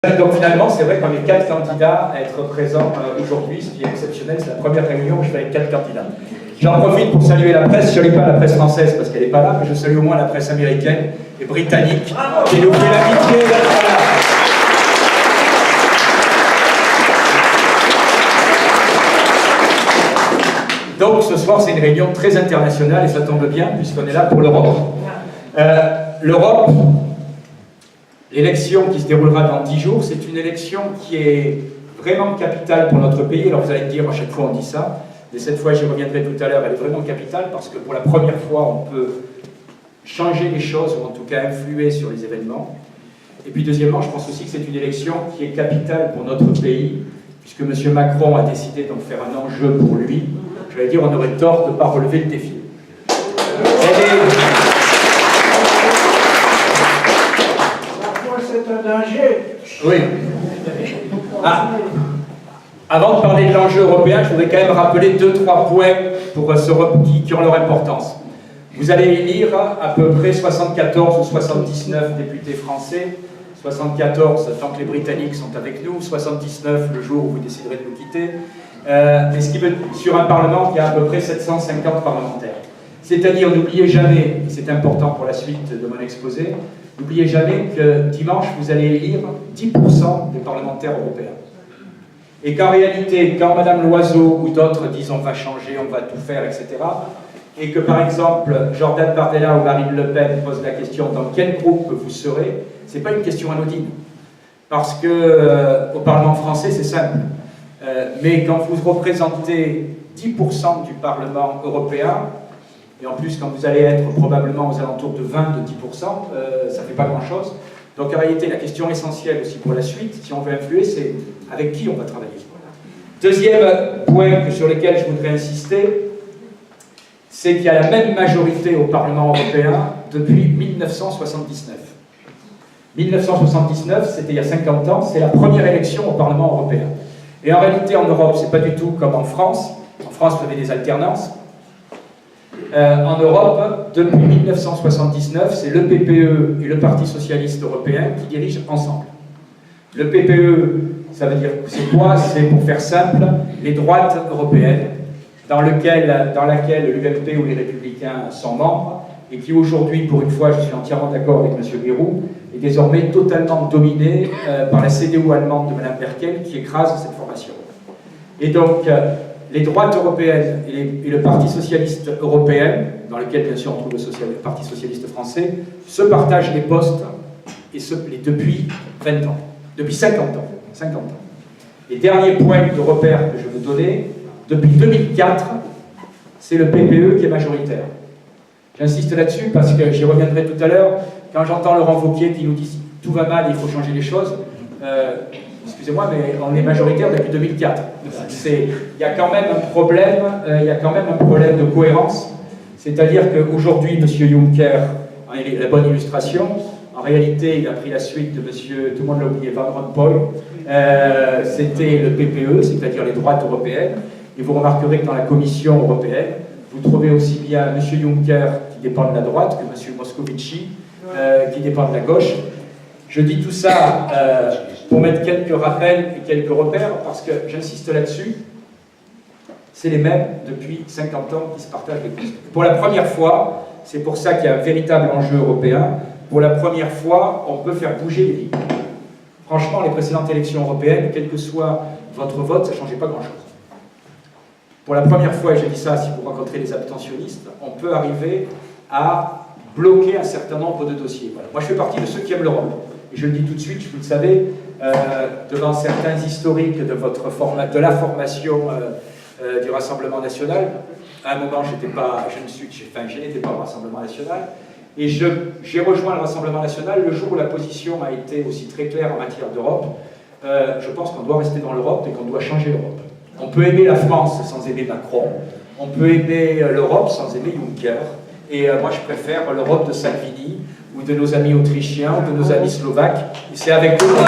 Donc finalement, c'est vrai qu'on est 4 candidats à être présents aujourd'hui, ce qui est exceptionnel. C'est la première réunion où je fais avec 4 candidats. J'en profite pour saluer la presse. Je ne salue pas la presse française parce qu'elle n'est pas là, mais je salue au moins la presse américaine et britannique qui nous fait l'amitié d'être là. Donc ce soir, c'est une réunion très internationale et ça tombe bien puisqu'on est là pour l'Europe. L'Europe, l'élection qui se déroulera dans 10 jours, c'est une élection qui est vraiment capitale pour notre pays. Alors vous allez me dire, à chaque fois on dit ça, mais cette fois, j'y reviendrai tout à l'heure, elle est vraiment capitale parce que pour la première fois, on peut changer les choses ou en tout cas influer sur les événements. Et puis deuxièmement, je pense aussi que c'est une élection qui est capitale pour notre pays puisque M. Macron a décidé d'en faire un enjeu pour lui. Je vais dire, on aurait tort de ne pas relever le défi. C'est un danger. Oui. Ah. Avant de parler de l'enjeu européen, je voudrais quand même rappeler 2-3 points pour qui ont leur importance. Vous allez élire à peu près 74 ou 79 députés français, 74 tant que les Britanniques sont avec nous, 79 le jour où vous déciderez de nous quitter, et ce qui veut sur un Parlement qui a à peu près 750 parlementaires. C'est-à-dire, n'oubliez jamais, et c'est important pour la suite de mon exposé, n'oubliez jamais que dimanche, vous allez élire 10% des parlementaires européens. Et qu'en réalité, quand Madame Loiseau ou d'autres disent on va changer, on va tout faire, etc., et que par exemple, Jordan Bardella ou Marine Le Pen posent la question dans quel groupe vous serez, ce n'est pas une question anodine. Parce que au Parlement français, c'est simple. Mais quand vous représentez 10% du Parlement européen, et en plus, quand vous allez être probablement aux alentours de 20-10%, ça ne fait pas grand-chose. Donc en réalité, la question essentielle aussi pour la suite, si on veut influer, c'est avec qui on va travailler. Deuxième point sur lequel je voudrais insister, c'est qu'il y a la même majorité au Parlement européen depuis 1979. 1979, c'était il y a 50 ans, c'est la première élection au Parlement européen. Et en réalité, en Europe, c'est pas du tout comme en France. En France, vous avez des alternances. En Europe, depuis 1979, c'est le PPE et le Parti Socialiste Européen qui dirigent ensemble. Le PPE, ça veut dire, c'est quoi? C'est, pour faire simple, les droites européennes, dans laquelle l'UMP ou les Républicains sont membres, et qui aujourd'hui, pour une fois, je suis entièrement d'accord avec M. Bayrou, est désormais totalement dominée par la CDU allemande de Mme Merkel, qui écrase cette formation. Et donc, les droites européennes et le Parti socialiste européen, dans lequel bien sûr on trouve le Parti socialiste français, se partagent les postes depuis 20 ans, depuis 50 ans. Et dernier point de repère que je veux donner, depuis 2004, c'est le PPE qui est majoritaire. J'insiste là-dessus parce que j'y reviendrai tout à l'heure, quand j'entends Laurent Wauquiez qui nous dit « tout va mal, il faut changer les choses », excusez-moi, mais on est majoritaire depuis 2004. Il y a quand même un problème de cohérence. C'est-à-dire qu'aujourd'hui, M. Juncker est la bonne illustration. En réalité, il a pris la suite de M. tout le monde l'a oublié, Van Rompuy. C'était le PPE, c'est-à-dire les droites européennes. Et vous remarquerez que dans la Commission européenne, vous trouvez aussi bien M. Juncker qui dépend de la droite que M. Moscovici qui dépend de la gauche. Je dis tout ça pour mettre quelques rappels et quelques repères, parce que j'insiste là-dessus, c'est les mêmes depuis 50 ans qui se partagent les postes. Pour la première fois, c'est pour ça qu'il y a un véritable enjeu européen, pour la première fois, on peut faire bouger les lignes. Franchement, les précédentes élections européennes, quel que soit votre vote, ça ne changeait pas grand-chose. Pour la première fois, et j'ai dit ça si vous rencontrez les abstentionnistes, on peut arriver à bloquer un certain nombre de dossiers. Voilà. Moi, je fais partie de ceux qui aiment l'Europe. Et je le dis tout de suite, vous le savez, devant certains historiques de la formation du Rassemblement national, à un moment, je n'étais pas au Rassemblement national, et j'ai rejoint le Rassemblement national le jour où la position a été aussi très claire en matière d'Europe. Je pense qu'on doit rester dans l'Europe et qu'on doit changer l'Europe. On peut aimer la France sans aimer Macron, on peut aimer l'Europe sans aimer Juncker, et moi je préfère l'Europe de Salvini, ou de nos amis autrichiens, ou de nos amis slovaques, et c'est avec eux qu'on